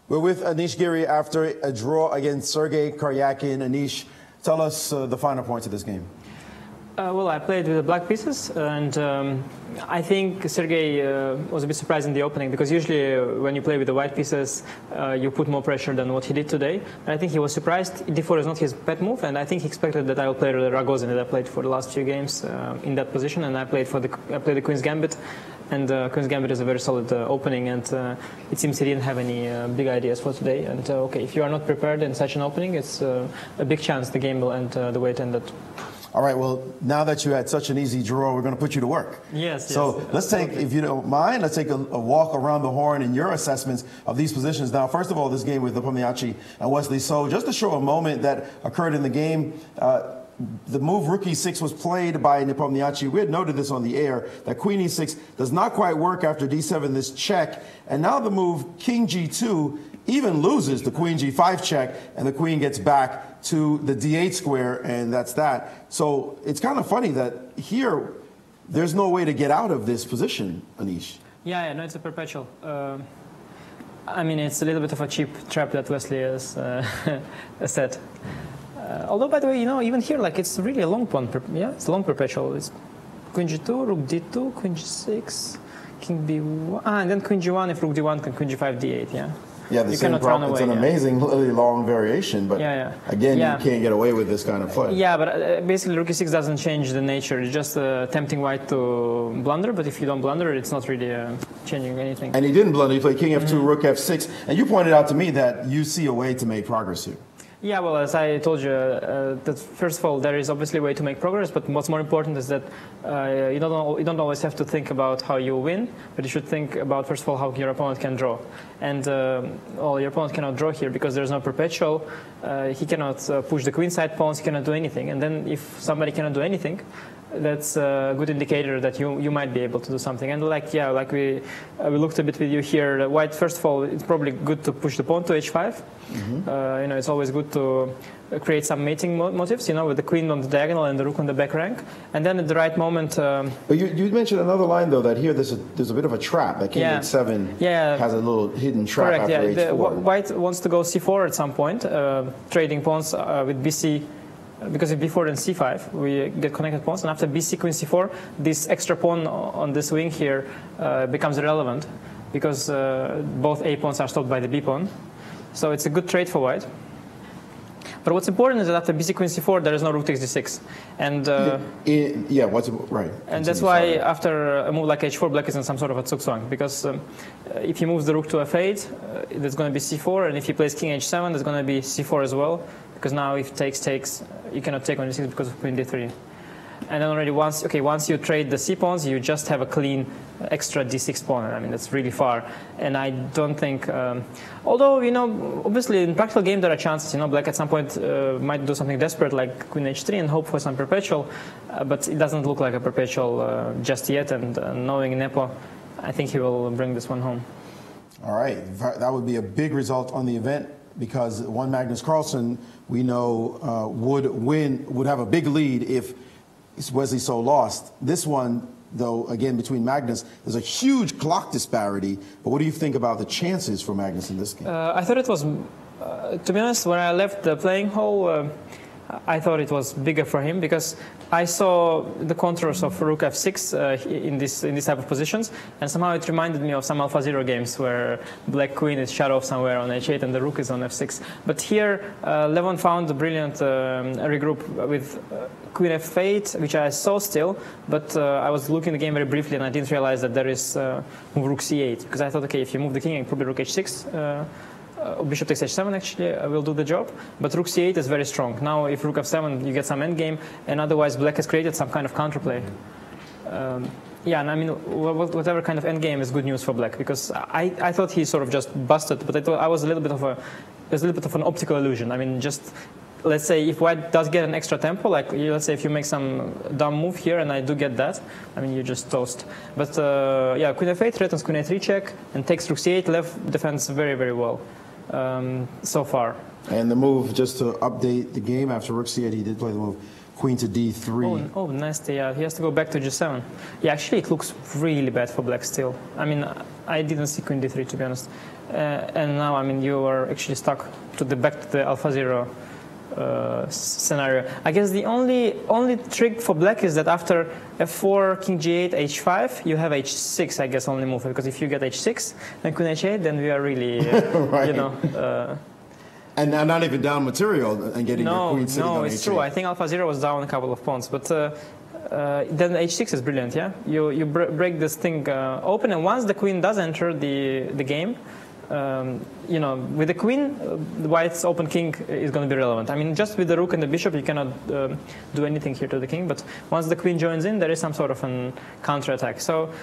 We're with Anish Giri after a draw against Sergei Karyakin. Anish, tell us the final points of this game. Well, I played with the black pieces, and I think Sergei was a bit surprised in the opening, because usually when you play with the white pieces, you put more pressure than what he did today. And I think he was surprised. D4 is not his pet move, and I think he expected that I will play the Ragozin that I played for the last few games in that position, and I played the Queen's Gambit. And Queen's Gambit is a very solid opening, and it seems he didn't have any big ideas for today. And okay, if you are not prepared in such an opening, it's a big chance the game will end the way it ended. All right, well, now that you had such an easy draw, we're going to put you to work. Yes. So let's take, if you don't mind, let's take a walk around the horn in your assessments of these positions. Now, first of all, this game with Nepomniachtchi and Wesley So, just to show a moment that occurred in the game, the move Rook E6 was played by Nepomniachtchi. We had noted this on the air, that Queen E6 does not quite work after D7, this check. And now the move King G2 even loses the Queen G5 check, and the Queen gets back to the D8 square, and that's that. So it's kind of funny that here, there's no way to get out of this position, Anish. Yeah, no, it's a perpetual. I mean, it's a little bit of a cheap trap that Wesley has set. Although, by the way, you know, even here, like, it's really a long pawn. Yeah, it's a long perpetual. It's Queen G2, Rook D2, Queen G6, King B1, and then Queen G1 if Rook D1, and Queen G5, D8, yeah. Yeah, the same problem. It's an amazingly long variation, but again, you can't get away with this kind of play. Yeah, but basically Rook E6 doesn't change the nature. It's just tempting white to blunder, but if you don't blunder, it's not really changing anything. And he didn't blunder. He played King F2, Rook F6, and you pointed out to me that you see a way to make progress here. Yeah, well, as I told you, that first of all, there is obviously a way to make progress, but what's more important is that you don't always have to think about how you win, but you should think about, first of all, how your opponent can draw. And well, your opponent cannot draw here because there's no perpetual. He cannot push the queenside pawns, he cannot do anything. And then if somebody cannot do anything, that's a good indicator that you might be able to do something. And like we looked a bit with you here, white, first of all, it's probably good to push the pawn to h5. You know, it's always good to create some mating motives, you know, with the queen on the diagonal and the rook on the back rank. And then at the right moment... but you mentioned another line, though, that here there's a bit of a trap. That King H7 has a little hidden trap after H4. White wants to go C4 at some point, trading pawns with BC. Because if B4 and C5, we get connected pawns, and after BC, Queen C4, this extra pawn on this wing here becomes irrelevant, because both A pawns are stopped by the B pawn. So it's a good trade for white. But what's important is that after BC, Queen C4, there is no rook takes D6. And right. And that's why after a move like H4, black is in some sort of a zugzwang, because if he moves the rook to F8, there's going to be C4, and if he plays King H7, there's going to be C4 as well. Because now if takes, you cannot take on D6 because of Queen D3. And then already once you trade the C pawns, you just have a clean extra D6 pawn. I mean, that's really far. And I don't think, although, you know, obviously in practical game there are chances, you know, black at some point might do something desperate like Queen H3 and hope for some perpetual, but it doesn't look like a perpetual just yet. And knowing Nepo, I think he will bring this one home. All right, that would be a big result on the event, because one Magnus Carlsen, we know, would have a big lead if Wesley So lost. This one, though, again, between Magnus, there's a huge clock disparity. But what do you think about the chances for Magnus in this game? I thought it was, to be honest, when I left the playing hall, I thought it was bigger for him, because I saw the contours of Rook F6 in this type of positions, and somehow it reminded me of some Alpha Zero games where Black Queen is shut off somewhere on H8 and the Rook is on F6. But here, Levon found a brilliant regroup with Queen F8, which I saw still, but I was looking at the game very briefly and I didn't realize that there is move Rook C8, because I thought, okay, if you move the king, probably Rook H6. Bishop takes H7 actually will do the job, but Rook C8 is very strong. Now if Rook F7 you get some endgame, and otherwise black has created some kind of counterplay. Yeah, and I mean whatever kind of endgame is good news for black, because I thought he sort of just busted, but I thought I was a little bit of an optical illusion. I mean, just let's say if white does get an extra tempo, like let's say if you make some dumb move here and I do get that, I mean you just toast. But yeah, Queen F8 threatens Queen A3 check and takes Rook C8, left defends very, very well. So far. And the move, just to update the game, after Rook C8, he did play the move queen to d3. Oh, nasty. Yeah, he has to go back to g7. Yeah, actually, it looks really bad for black still. I mean, I didn't see queen d3 to be honest. And now, I mean, you are actually stuck to the back to the AlphaZero scenario. I guess the only trick for black is that after f4, king g8, h5, you have h6. I guess only move, because if you get h6 and queen h8, then we are really, right. you know. And not even down material and getting your queen sitting on h8. No, it's true. I think AlphaZero was down a couple of pawns, but then h6 is brilliant. Yeah, you break this thing open, and once the queen does enter the game, you know, with the queen, the white's open king is going to be relevant. I mean, just with the rook and the bishop, you cannot do anything here to the king. But once the queen joins in, there is some sort of an counterattack. So,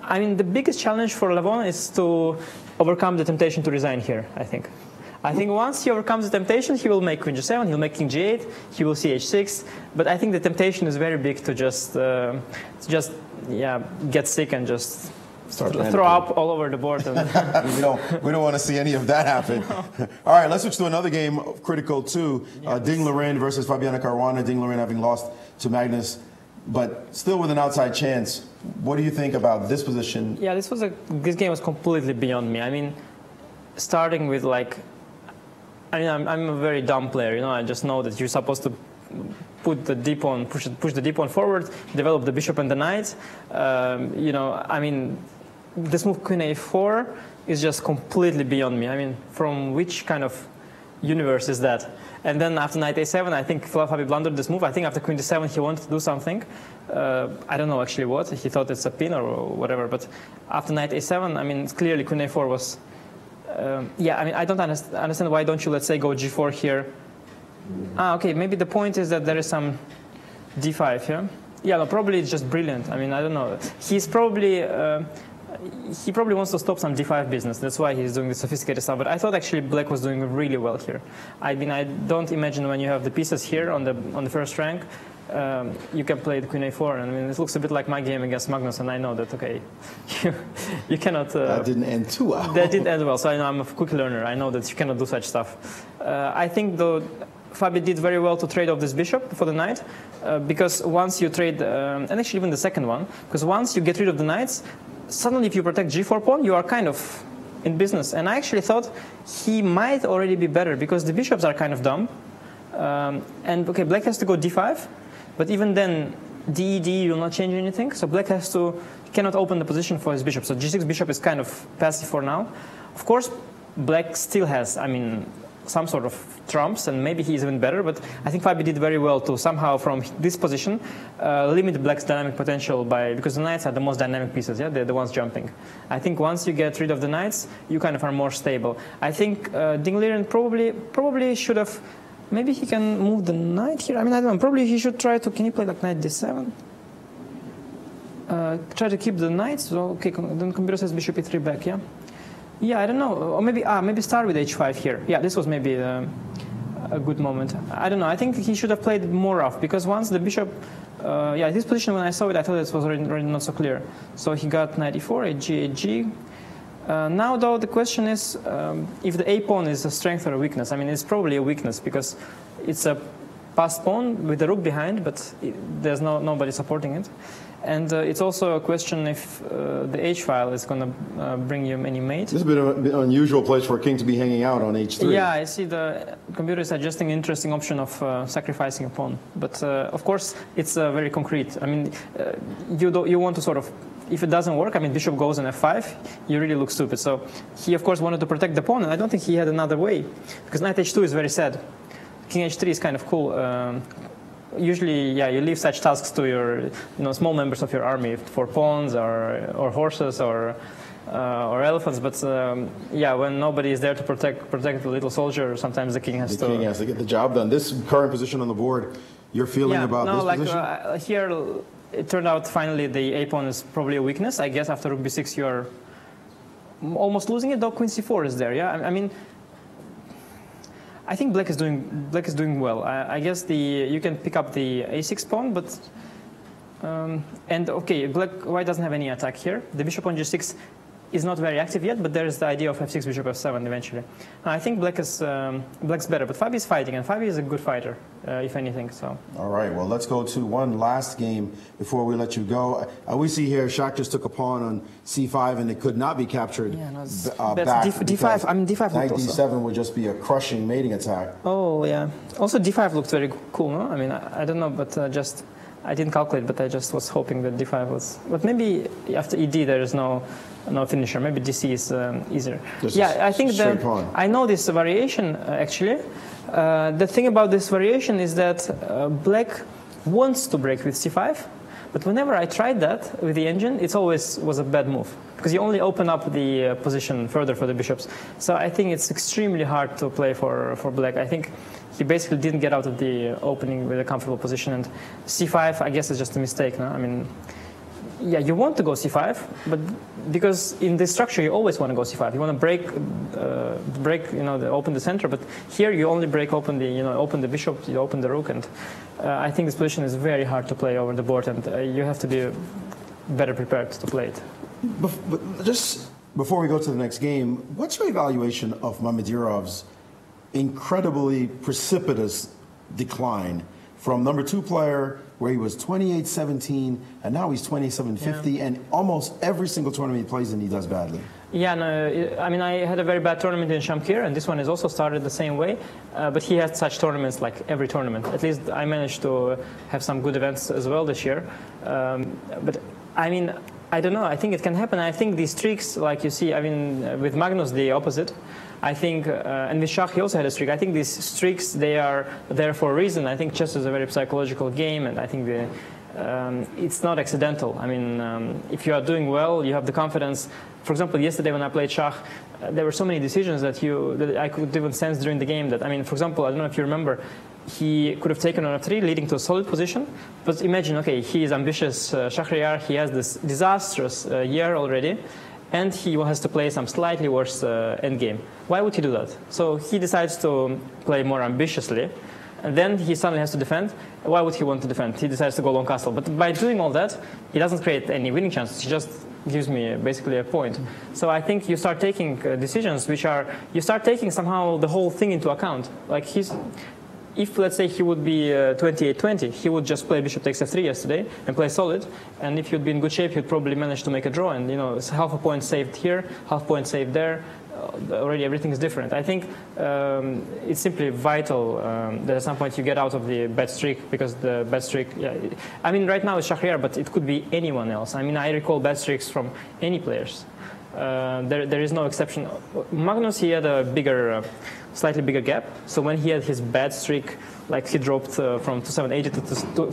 I mean, the biggest challenge for Levon is to overcome the temptation to resign here, I think. I think once he overcomes the temptation, he will make queen g7, he'll make king g8, he will see h6. But I think the temptation is very big to just get sick and just throw up all over the board. And we don't want to see any of that happen. No. All right, let's switch to another game critical too. Ding Liren versus Fabiana Caruana. Ding Liren having lost to Magnus, but still with an outside chance. What do you think about this position? Yeah, this game was completely beyond me. I mean, starting with like, I mean, I'm a very dumb player, you know. I just know that you're supposed to put the d pawn, push the d pawn forward, develop the bishop and the knight. You know, I mean, this move queen a4 is just completely beyond me. I mean, from which kind of universe is that? And then after knight a7, I think Fabi blundered this move. I think after queen d7, he wanted to do something. I don't know actually what. He thought it's a pin or whatever. But after knight a7, I mean, clearly queen a4 was. Yeah, I mean, I don't understand why don't you, let's say, go g4 here. Okay, maybe the point is that there is some d5 here. Yeah, no, probably it's just brilliant. I mean, I don't know. He probably wants to stop some d5 business. That's why he's doing the sophisticated stuff. But I thought actually black was doing really well here. I mean, I don't imagine when you have the pieces here on the first rank, you can play the queen a4. And I mean, it looks a bit like my game against Magnus, and I know that, okay, you cannot... that didn't end too well. That didn't end well, so I know I'm a quick learner. I know that you cannot do such stuff. I think, though, Fabi did very well to trade off this bishop for the knight, because once you trade, and actually even the second one, because once you get rid of the knights, suddenly if you protect g4 pawn, you are kind of in business. And I actually thought he might already be better, because the bishops are kind of dumb. And, okay, black has to go d5, but even then, d will not change anything. So black cannot open the position for his bishop. So g6 bishop is kind of passive for now. Of course, black still has, I mean, some sort of trumps, and maybe he's even better, but I think Fabi did very well to somehow, from this position, limit black's dynamic potential because the knights are the most dynamic pieces, yeah, they're the ones jumping. I think once you get rid of the knights, you kind of are more stable. I think Ding Liren probably should have, maybe he can move the knight here. I mean, I don't know, probably he should try to, can you play like knight d7? Try to keep the knights, so, okay, then computer says bishop e3 back, yeah? Yeah, I don't know. Or maybe start with h5 here. Yeah, this was maybe a good moment. I don't know. I think he should have played more off, because once the bishop, yeah, this position when I saw it, I thought it was already not so clear. So he got knight e4, h8, g. Now, though, the question is if the a pawn is a strength or a weakness. I mean, it's probably a weakness, because it's a passed pawn with the rook behind, but there's nobody supporting it. And it's also a question if the h-file is going to bring you any mate. This is a bit of an unusual place for a king to be hanging out on h3. Yeah, I see the computer is suggesting an interesting option of sacrificing a pawn. But of course, it's very concrete. I mean, you want to sort of, if it doesn't work, I mean, bishop goes on f5, you really look stupid. So he, of course, wanted to protect the pawn, and I don't think he had another way, because knight h2 is very sad. King h3 is kind of cool. Usually, yeah, you leave such tasks to your, small members of your army for pawns or horses or elephants. But yeah, when nobody is there to protect the little soldier, sometimes the king has to. The king has to get the job done. This current position on the board, your feeling about this position? Here, it turned out finally the a pawn is probably a weakness. I guess after rook b6, you're almost losing it. Though queen c4 is there. Yeah, I mean. I think black is doing well. I guess you can pick up the a6 pawn, but and okay, white doesn't have any attack here. The bishop on g6 is not very active yet, but there's the idea of f6, bishop f7 eventually. I think black's better, but Fabi is fighting, and Fabi is a good fighter, if anything. So. All right, well, let's go to one last game before we let you go. We see here Shaq just took a pawn on c5, and it could not be captured back. d5, I mean, d5 knight d7 would just be a crushing mating attack. Oh, yeah. Also, d5 looked very cool, no? I mean, I don't know, but I didn't calculate, but I just was hoping that d5 was... But maybe after ed there is no finisher. Maybe dc is easier. I think I know this variation, actually. The thing about this variation is that black wants to break with c5, but whenever I tried that with the engine, it always was a bad move, because you only open up the position further for the bishops. So I think it's extremely hard to play for black. I think he basically didn't get out of the opening with a comfortable position, and c5, I guess, is just a mistake. No? I mean, yeah, you want to go c5, but because in this structure you always want to go c5. You want to break, open the center, but here you only break open open the bishop, you open the rook, and I think this position is very hard to play over the board, and you have to be better prepared to play it. But just before we go to the next game, what's your evaluation of Mamedyrov's incredibly precipitous decline from number 2 player, where he was 28-17, and now he's 27-50, and almost every single tournament he plays in, he does badly. Yeah, no, I mean, I had a very bad tournament in Shamkir, and this one has also started the same way, but he had such tournaments like every tournament. At least I managed to have some good events as well this year. But I mean, I don't know, I think it can happen. I think these streaks, like you see, I mean, with Magnus, the opposite. I think, and with Shah, he also had a streak. I think these streaks, they are there for a reason. I think chess is a very psychological game, and I think it's not accidental. I mean, if you are doing well, you have the confidence. For example, yesterday when I played Shah, there were so many decisions that I could even sense during the game that, I mean, for example, I don't know if you remember, he could have taken on f3, leading to a solid position. But imagine, okay, he is ambitious, Shahryar, he has this disastrous year already, and he has to play some slightly worse endgame. Why would he do that? So he decides to play more ambitiously, and then he suddenly has to defend. Why would he want to defend? He decides to go long castle. But by doing all that, he doesn't create any winning chances. He just gives me basically a point. So I think you start taking decisions which are, you start taking somehow the whole thing into account. Like if, let's say, he would be 28-20, he would just play bishop takes f3 yesterday and play solid. And if he'd be in good shape, he'd probably manage to make a draw. And, it's half a point saved here, half point saved there. Already everything is different. I think it's simply vital that at some point you get out of the bad streak, because the bad streak, I mean, right now it's Shahryar, but it could be anyone else. I mean, I recall bad streaks from any players. There is no exception. Magnus, he had a slightly bigger gap. So when he had his bad streak, like he dropped from 2780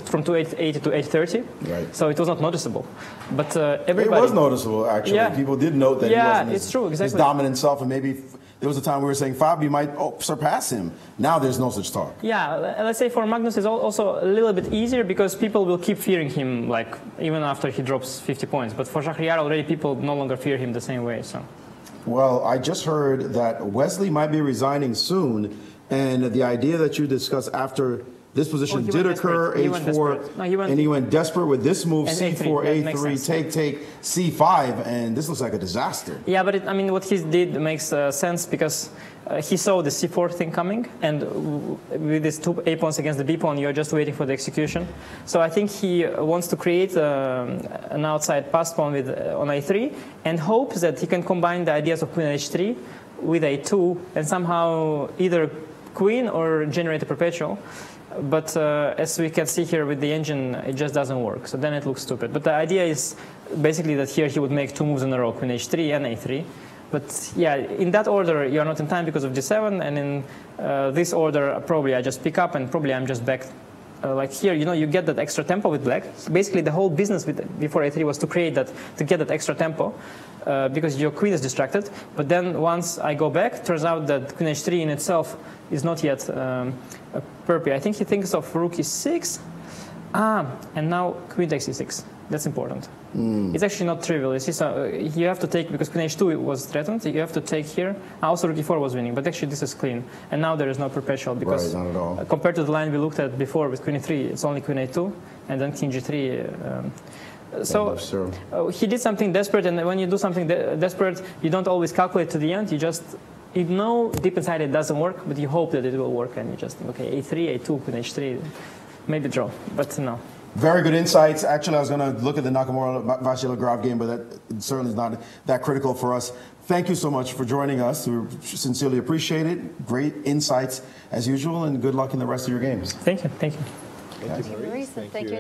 from 2880 to 830. Right. So it was not noticeable. But everybody. It was noticeable, actually. Yeah. People did note that he wasn't it's true, exactly. his dominant self, and maybe there was a time we were saying Fabi might surpass him. Now there's no such talk. Yeah, let's say for Magnus it's also a little bit easier, because people will keep fearing him, like even after he drops 50 points. But for Shahryar already, people no longer fear him the same way. So. Well, I just heard that Wesley might be resigning soon, and the idea that you discussed after this position did occur, h4, and he went desperate with this move, c4, a3, take, c5, and this looks like a disaster. Yeah, but I mean, what he did makes sense, because he saw the c4 thing coming, and with these 2 a pawns against the b pawn, you're just waiting for the execution. So I think he wants to create an outside passed pawn on a3, and hopes that he can combine the ideas of queen h3 with a2, and somehow either queen or generate a perpetual. But as we can see here with the engine, it just doesn't work. So then it looks stupid. But the idea is basically that here he would make 2 moves in a row, queen h3 and a3. But yeah, in that order, you're not in time because of d7. And in this order, probably I just pick up, and probably I'm just back. Like here, you get that extra tempo with black. Basically, the whole business before a3 was to create that, to get that extra tempo, because your queen is distracted. But then once I go back, turns out that queen h3 in itself is not yet a perpy. I think he thinks of rook e6. And now queen takes e6. That's important. It's actually not trivial. You see, so you have to take, because queen h2 was threatened, you have to take here. Also rook e4 was winning, but actually this is clean. And now there is no perpetual, because not at all. Compared to the line we looked at before with queen e3, it's only queen a2, and then king g3. So he did something desperate, and when you do something desperate, you don't always calculate to the end. You know deep inside it doesn't work, but you hope that it will work, and you just think, okay, a3, a2, queen h3, maybe draw, but no. Very good insights. Actually, I was going to look at the Nakamura-Vasilyev game, but that certainly is not that critical for us. Thank you so much for joining us. We sincerely appreciate it. Great insights as usual, and good luck in the rest of your games. Thank you. Thank you. Thank you, Maurice. Thank you.